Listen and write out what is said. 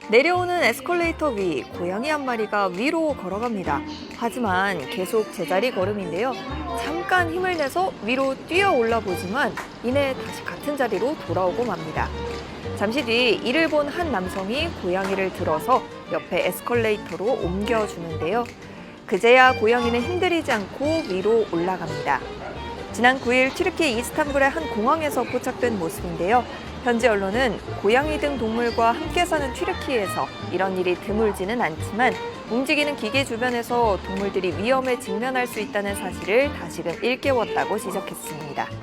내려오는 에스컬레이터 위, 고양이 한 마리가 위로 걸어갑니다. 하지만 계속 제자리 걸음인데요. 잠깐 힘을 내서 위로 뛰어 올라 보지만 이내 다시 같은 자리로 돌아오고 맙니다. 잠시 뒤 이를 본 한 남성이 고양이를 들어서 옆에 에스컬레이터로 옮겨주는데요. 그제야 고양이는 힘들이지 않고 위로 올라갑니다. 지난 9일 튀르키 이스탄불의 한 공항에서 포착된 모습인데요. 현지 언론은 고양이 등 동물과 함께 사는 튀르키예에서 이런 일이 드물지는 않지만 움직이는 기계 주변에서 동물들이 위험에 직면할 수 있다는 사실을 다시금 일깨웠다고 지적했습니다.